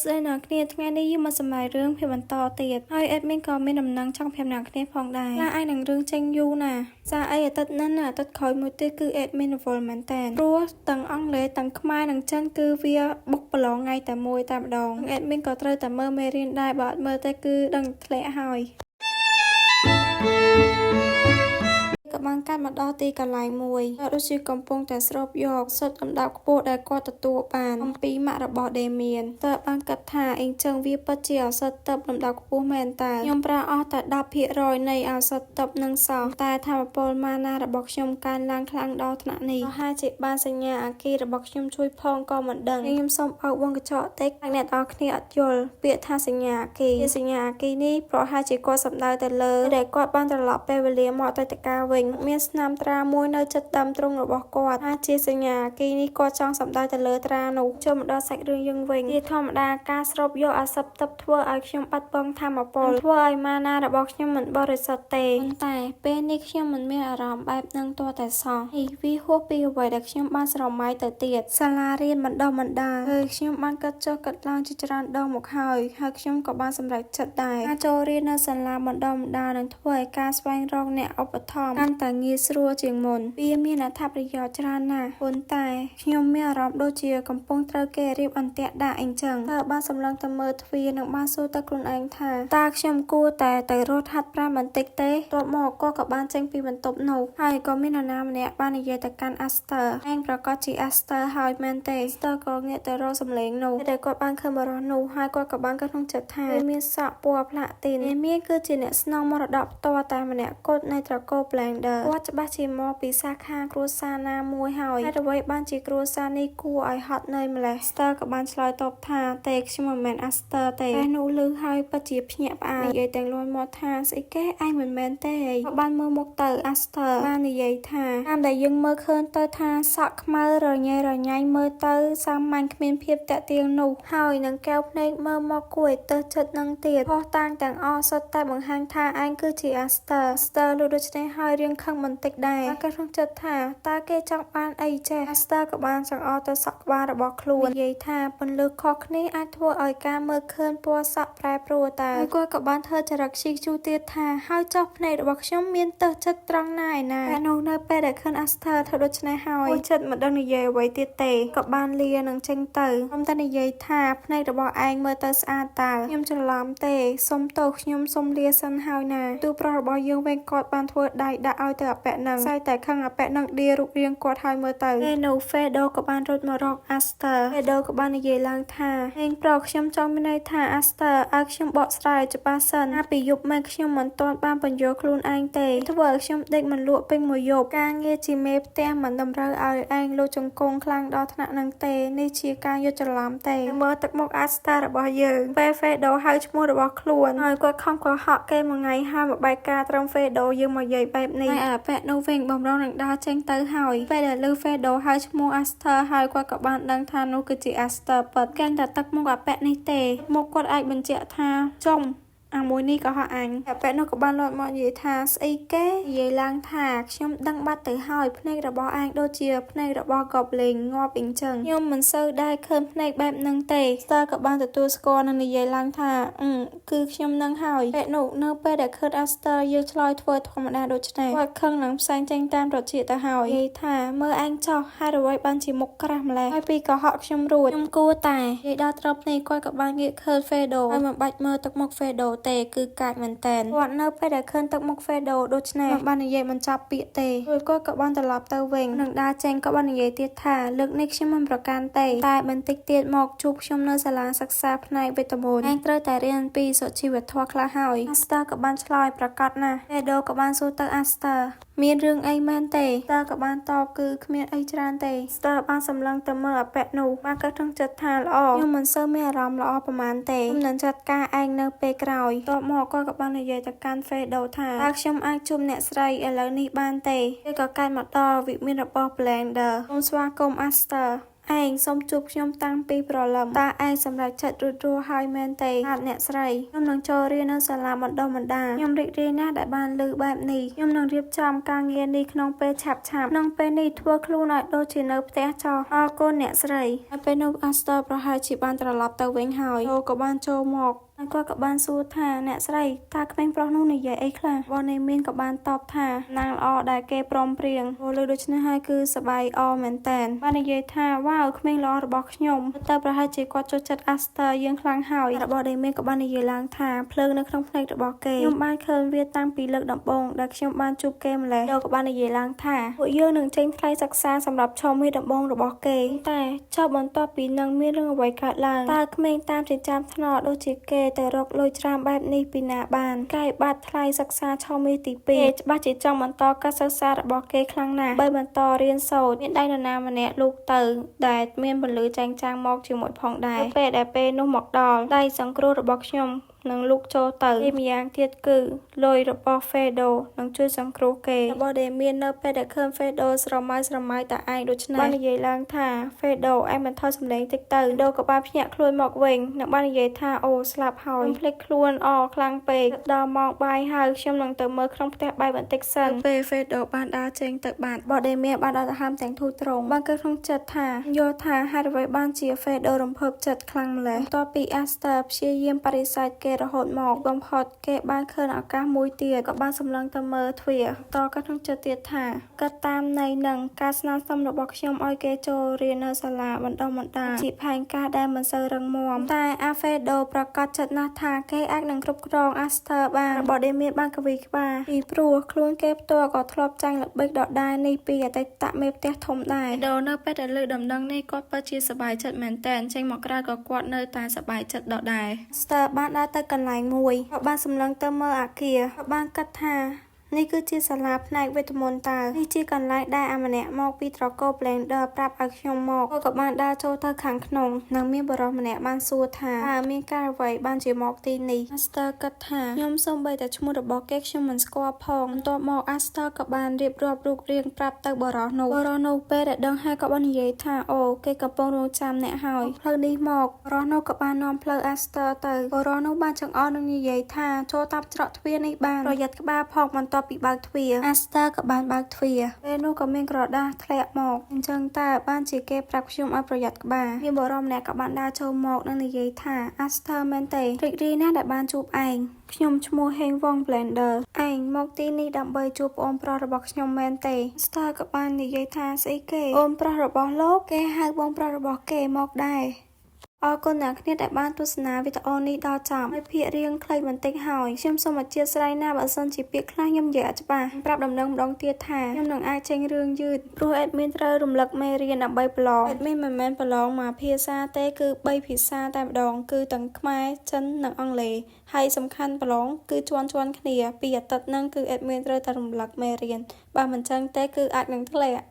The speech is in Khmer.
ស្ដីអ្នកគ្នាថ្ងៃនេះយើងមកសម្ដែងរឿងភាពបន្តទៀតហើយអេដមីនក៏មានដំណឹងចង់ប្រាប់អ្នកគ្នាផងដែរខ្លះឯងនឹងរឿងចេញយូរណាស់សារអីអាទិត្យនេះអាទិត្យក្រោយមួយទៀតគឺអេដមីនរវល់មែនតើព្រោះទាំងអង់គ្លេសទាំងខ្មែរនិងចិនគឺវាបុកប្រឡងថ្ងៃតែមួយតែម្ដងអេដមីនក៏ត្រូវតែមើលមេរៀនដែរបើអត់មើលទេគឺដឹងធ្លាក់ហើយក៏បានកាត់មកដល់ទីកន្លែងមួយដូចជាកំពុងតែស្រូបយកសុទ្ធលំដាប់ខ្ពស់ដែលគាត់ទទួលបានអំពីម៉ាក់របស់ដេមៀនតើបានគិតថាអីចឹងវាពិតជាឱសថទិព្វលំដាប់ខ្ពស់មែនតើខ្ញុំប្រើអស់តែ 10% នៃឱសថទិព្វនឹងសោះតែថាមពលម៉ាណារបស់ខ្ញុំកើនឡើងខ្លាំងដល់ថ្នាក់នេះប្រហែលជាបានសញ្ញាអាគីរបស់ខ្ញុំជួយផងក៏មិនដឹងខ្ញុំសូមអោបវងកញ្ចក់តិចអ្នកនរគ្នាអត់យល់ពាក្យថាសញ្ញាអាគីសញ្ញាអាគីនេះប្រហែលជាគាត់សំដៅទៅលើដែលគាត់បានត្រឡប់ពេលវេលាមកអតីតកាលវិញមានស្នាមត្រាមួយនៅចិត្តដើមទ្រូងរបស់គាត់អាចជាសញ្ញាអាគីនេះគាត់ចង់សម្ដៅទៅលើត្រានោះចូលមកដល់សាច់រឿងយើងវិញជាធម្មតាការស្រូបយកអាសព្ទទិព្វធ្វើឲ្យខ្ញុំបាត់បង់ថាមពលធ្វើឲ្យម៉ាណារបស់ខ្ញុំមិនបរិសុទ្ធទេប៉ុន្តែពេលនេះខ្ញុំមិនមានអារម្មណ៍បែបនឹងទាល់តែសោះវាហួសពីអ្វីដែលខ្ញុំបានស្រមៃទៅទៀតសាលារៀនបណ្ដុះបណ្ដាលហើយខ្ញុំបានកាត់ចុះកាត់ឡើងជាច្រើនដងមកហើយខ្ញុំក៏បានសម្រេចចិត្តដែរការចូលរៀននៅសាលាបណ្ដុះបណ្ដាលនឹងធ្វើឲ្យការស្វែងរកអ្នកឧបត្ថម្ភកាន់តែងាយស្រួលជាងមុនវាមានអត្ថប្រយោជន៍ច្រើនណាស់ប៉ុន្តែខ្ញុំមានអារម្មណ៍ដូចជាកំពុងត្រូវគេរៀបអន្ទាក់ដាក់អីចឹងតើបានសម្លឹងទៅមើលទ្វារនិងបានសួរទៅខ្លួនឯងថាតើខ្ញុំគួរតែទៅរត់ហាត់ប្រាណបន្តិចទេទល់មកក៏បានចេញពីបន្ទប់នោះហើយក៏មាននរណាម្នាក់បាននិយាយទៅកាន់ Aster ឯងប្រកាសជា Aster ហើយមែនទេ Aster ក៏ងាកទៅរកសំឡេងនោះតែគាត់បានឃើញបរិះនោះហើយគាត់ក៏បានគិតក្នុងចិត្តថាមានសក់ពណ៌ផ្លាទីនមានគឺជាអ្នកស្នងមរតកផ្ទាល់តែម្នាក់គត់នៃត្រកូល Blender គាត់ច្បាស់ជាមកពីសាខាគ្រួសារណាមួយហើយហេតុអ្វីបានជាគ្រួសារនេះគួរឲ្យហត់នឿយម្លេះ Aster ក៏បានឆ្លើយតបថាទេខ្ញុំមិនមែន Aster ទេតែនោះលឺហើយពិតជាភ្ញាក់ផ្អើលនិយាយទាំងលន់មកថាស្អីគេឯងមិនមែនទេក៏បានមើលមុខទៅ Aster បាននិយាយថាតាមដែលយើងមើលឃើញទៅថាសក់ខ្មៅរញ៉េរញ៉ៃមើលទៅសាមញ្ញគ្មានភាពតាក់ទាញនោះហើយនឹងកែវភ្នែកមើលមកគួរឲ្យទើសចិត្តនឹងទៀតផុសតាងទាំងអស់សុទ្ធតែបង្ហាញថាឯងគឺជា Aster លុះដូច្នេះហើយរៀងខឹងបន្តិចដែរក៏ក្នុងចិត្តថាតើគេចង់បានអីចេះ Aster ក៏បានចង្អុលទៅសក់ក្បាលរបស់ខ្លួននិយាយថាពន្លឺខុសគ្នាអាចធ្វើឲ្យការមើលឃើញពណ៌សក់ប្រែប្រួលតើហើយគាត់ក៏បានធ្វើចរិតស៊ីជូទៀតថាហើយចុះភ្នែករបស់ខ្ញុំមានទើសចិត្តត្រង់ណាឯណាតែនោះនៅពេលដែលឃើញ Aster ធ្វើដូច្នេះហើយចិត្តមិនដឹងនិយាយអ្វីទៀតទេក៏បានលានឹងចេញទៅខ្ញុំតែនិយាយថាភ្នែករបស់ឯងមើលទៅស្អាតតើខ្ញុំច្រឡំទេសុំទោសខ្ញុំសុំលាសិនហើយណាទូប្រុសរបស់យើងវិញគាត់បានធ្វើដៃដាក់ឲ្យទៅអពៈនឹងស្អែកតែខឹងអពៈនឹងដៀរូបរាងគាត់ហើយមើលទៅពេលនោះ Fedo ក៏បានរត់មករក Aster Fedo ក៏បាននិយាយឡើងថាឯងប្រុសខ្ញុំចង់មានន័យថា Aster ឲ្យខ្ញុំបកស្រាយច្បាស់សិនណាពីយប់ម៉ែខ្ញុំមិនទាន់បានបញ្យល់ខ្លួនឯងទេធ្វើឲ្យខ្ញុំដេកមិនលក់ពេញមួយយប់ការងារជាមេផ្ទះមិនតម្រូវឲ្យឯងលូចចង្គង់ខ្លាំងដល់ថ្នាក់នឹងទេនេះជាការយល់ច្រឡំទេមើលទឹកមុខ Aster របស់យើងពេល Fedo ហៅឈ្មោះរបស់ខ្លួនហើយគាត់ខំកុហកគេមួយថ្ងៃហើយមកបែកការត្រឹម Fedo យើងមកយាយបែបនេះហើយអាប៉ែនោះវិញបំរុងនឹងដើរចេញទៅហើយពេលដែលឮ Fedo ហៅឈ្មោះ Aster ហើយគាត់ក៏បានដឹងថានោះគឺជា Aster ពិតកាន់តែទឹកមុខអាប៉ែនេះទេមុខគាត់អាចបញ្ជាក់ថាចំអាមួយនេះក៏ហោះអញអាប៉ែនោះក៏បានលោតមកនិយាយថាស្អីគេនិយាយឡើងថាខ្ញុំដឹងបាត់ទៅហើយភ្នែករបស់ឯងដូចជាភ្នែករបស់ Goblin ងាប់អីចឹងខ្ញុំមិនសូវដែរឃើញភ្នែកបែបហ្នឹងទេ Star ក៏បានទទួលស្គាល់និងនិយាយឡើងថាគឺខ្ញុំនឹងហើយពេលនោះនៅពេលដែលឃើញ Aster យើងឆ្លើយធ្វើធម្មតាដូចនេះគាត់ខឹងនឹងផ្សែងចេញតាមរត់ជាទៅហើយនិយាយថាមើលឯងចោះហេតុអ្វីបានជាមុខក្រាស់ម្ល៉េះហើយពីកុហកខ្ញុំរួចខ្ញុំគួរតែនិយាយដល់ត្រប់នេះគាត់ក៏បានងាកឃើញ Fedo ហើយមិនបាច់មើលទឹកមុខ Fedo ទេគឺកាចមែនតែនគាត់នៅពេលដែលឃើញទឹកមុខ Fedo ដូច្នេះបាននិយាយបញ្ចប់ពាក្យទេរួចគាត់ក៏បានត្រឡប់ទៅវិញនឹងដើរចេញក៏បាននិយាយទៀតថាលើកនេះខ្ញុំមិនប្រកាន់ទេតែបន្តិចទៀតមកជួបខ្ញុំនៅសាលាសិក្សាផ្នែកវិទ្យាមន្តឯងត្រូវតែរៀនពីសុជីវធម៌ខ្លះហើយ Aster ក៏បានឆ្លើយប្រកាសណាស់ Fedo ក៏បានសួរទៅ Aster មានរឿងអីមែនទេ Star ក៏បានតបគឺគ្មានអីច្រើនទេ Star បានសម្លឹងទៅមើលអពៈនោះបានគិតក្នុងចិត្តថាល្អខ្ញុំមិនសូវមានអារម្មណ៍ល្អប្រហែលទេខ្ញុំនឹងចាត់ការឯងនៅពេលក្រោយតបមកគាត់ក៏បាននិយាយទៅកាន់ Fedo ថាតើខ្ញុំអាចជួបអ្នកស្រីឥឡូវនេះបានទេគេក៏កាត់មកដល់វិមានរបស់ Blender សូមស្វាគមន៍ Aster ឯងសូមជួបខ្ញុំតាំងពីព្រលឹមតើឯងសម្រេចចិត្តរួចរាល់ហើយមែនទេបាទអ្នកស្រីខ្ញុំនឹងចូលរៀននៅសាលាបណ្ដុះបណ្ដាលខ្ញុំរីករាយណាស់ដែលបានឮបែបនេះខ្ញុំនឹងរៀបចំការងារនេះក្នុងពេលឆាប់ក្នុងពេលនេះធ្វើខ្លួនឲ្យដូចជានៅផ្ទះចោះអរគុណអ្នកស្រីហើយពេលនោះ Aster ប្រហែលជាបានត្រឡប់ទៅវិញហើយអូក៏បានចូលមកហើយគាត់ក៏បានសួរថាអ្នកស្រីតើក្មេងប្រុសនោះនិយាយអីខ្លះបងនេមានក៏បានតបថាណាងល្អដែលគេព្រមព្រៀងអូលើដូច្នេះហើយគឺសប្បាយអមែនតែនបាននិយាយថាវ៉ាវក្មេងល្អរបស់ខ្ញុំតែប្រហែលជាគាត់ចូលចិត្ត Aster យើងខ្លាំងហើយរបស់នេមានក៏បាននិយាយឡើងថាភ្លើងនៅក្នុងភ្នែករបស់គេខ្ញុំបានឃើញវាតាំងពីលើកដំបូងដែលខ្ញុំបានជួបគេម្លេះយកក៏បាននិយាយឡើងថាពួកយើងនឹងចេញថ្លៃសិក្សាសម្រាប់ឆមាសដំបងរបស់គេតែចុះបន្ទាប់ពីនឹងមានរឿងអ្វីកើតឡើងតើក្មេងតាមចិញ្ចើមថ្នល់ដូចជាគេទៅរកលុយច្រើនបែបនេះពីណាបានកាយបាត់ថ្លៃសិក្សាឆមាសទី2ច្បាស់ជាចង់បន្តការសិក្សារបស់គេខ្លាំងណាស់បើបន្តរៀនសូត្រមានដៃនរណាម្នាក់លូកទៅដែលមានពន្លឺចែងចាំងមកជាមួយផងដែរពេលនោះមកដល់ដៃសង្គ្រោះរបស់ខ្ញុំនឹងលូកចូលទៅពីម្យ៉ាងទៀតគឺលុយរបស់ Fedo នឹងជួយសង្គ្រោះគេរបស់ដែលមាននៅពេលដែលឃើញ Fedo ស្រមៃតែឯងដូច្នេះបាននិយាយឡើងថា Fedo ឯងបន្ថយសម្លេងតិចទៅ Fedo ក៏បានភ្ញាក់ខ្លួនមកវិញនិងបាននិយាយថាអូស្លាប់ហើយខ្ញុំភ្លេចខ្លួនខ្លាំងពេកដល់ម៉ោងបាយហើយខ្ញុំនឹងទៅមើលក្នុងផ្ទះបាយបន្តិចសិនពេល Fedo បានដើរចេញទៅបាត់របស់ដែលមានបានដល់ទៅហាមទាំងធូរត្រង់បានកើតក្នុងចិត្តថាយល់ថាហេតុអ្វីបានជា Fedo រំភើបចិត្តខ្លាំងម្ល៉េះបន្ទាប់ពី Aster ព្យាយាមបដិសេធគេរហូតមកបំផុតគេបានឃើញឱកាសមួយទៀតក៏បានសម្លឹងទៅមើលទ្វារតក៏ក្នុងចិត្តទៀតថាកាត់តាមន័យនឹងការស្នើសុំរបស់ខ្ញុំឲ្យគេចូលរៀននៅសាលាបណ្ដុះបណ្ដាលជាផែនការដែលមិនសូវរឹងមាំតែ Alfredo ប្រកាសចិត្តណាស់ថាគេអាចនឹងគ្រប់គ្រង Aster បានរបស់ដែលមានបានកវីក្បាលពីព្រោះខ្លួនគេផ្ទាល់ក៏ធ្លាប់ចាញ់ល្បិចដដែលនេះពីអតីតមេផ្ទះធំដែរដូនៅពេលដែលលើដំណឹងនេះគាត់ពិតជាសប្បាយចិត្តមែនទែនចេញមកក្រៅក៏គាត់នៅតែសប្បាយចិត្តដដែល Aster បានដើរទៅកន្លែងមួយគាត់បានសម្លឹងទៅមើលអាគារគាត់បានគិតថានេះគឺជាសាលាផ្នែកវេទមន្តតើនេះជាកន្លែងដែលអាម្នាក់មកពីត្រកូល Blender ប្រាប់ឲ្យខ្ញុំមកគាត់ក៏បានដើរចូលទៅខាងក្នុងនិងមានបរិសម្នាក់បានសួរថាតើមានការអ្វីបានជាមកទីនេះ Aster គិតថាខ្ញុំសូម្បីតែឈ្មោះរបស់គេខ្ញុំមិនស្គាល់ផងបន្ទាប់មក Aster ក៏បានរៀបរាប់រូបរាងប្រាប់ទៅបរិសនោះពេលដែលដឹងហើយក៏បាននិយាយថាអូគេកំពុងរង់ចាំអ្នកហើយផ្លូវនេះមកបរិសនោះក៏បាននាំផ្លូវ Aster ទៅបរិសនោះបានចង្អុលនឹងនិយាយថាចូលតាមច្រកទ្វារនេះបានប្រយ័ត្នក្បាលផងបន្ទាប់ពីបើកទ្វារ Aster ក៏បានបើកទ្វារពេលនោះក៏មានក្រដាសធ្លាក់មកអញ្ចឹងតើបានជាគេប្រាប់ខ្ញុំឲ្យប្រយ័ត្នក្បាលមានបរិសម្នាក់ក៏បានដើរចូលមកនិងនិយាយថា Aster មែនទេរីករាយណាស់ដែលបានជួបឯងខ្ញុំឈ្មោះ Heng Wong Blender ឯងមកទីនេះដើម្បីជួបប្អូនប្រុសរបស់ខ្ញុំមែនទេ Aster ក៏បាននិយាយថាស្អីគេប្អូនប្រុសរបស់លោកគេហៅបងប្រុសរបស់គេមកដែរអរគុណអ្នកគ្នាដែលបានទស្សនាវីដេអូនេះដល់ចប់ហើយភាគរៀងខ្លីបន្តិចហើយខ្ញុំសូមអធិស្ឋានណាបើសិនជាពាក្យខ្លះខ្ញុំនិយាយអត់ច្បាស់ប្រាប់ដំណឹងម្ដងទៀតថាខ្ញុំនឹងអាចចេញរឿងយឺតព្រោះអេដមីនត្រូវរំលឹកមេរៀនដើម្បីប្រឡងអេដមីនមិនមែនប្រឡងមកភាសាទេគឺ3ភាសាតែម្ដងគឺទាំងខ្មែរចិននិងអង់គ្លេសហើយសំខាន់ប្រឡងគឺជាន់គ្នាពីអាទិត្យហ្នឹងគឺអេដមីនត្រូវតែរំលឹកមេរៀនបើមិនចឹងទេគឺអាចនឹងធ្លាក់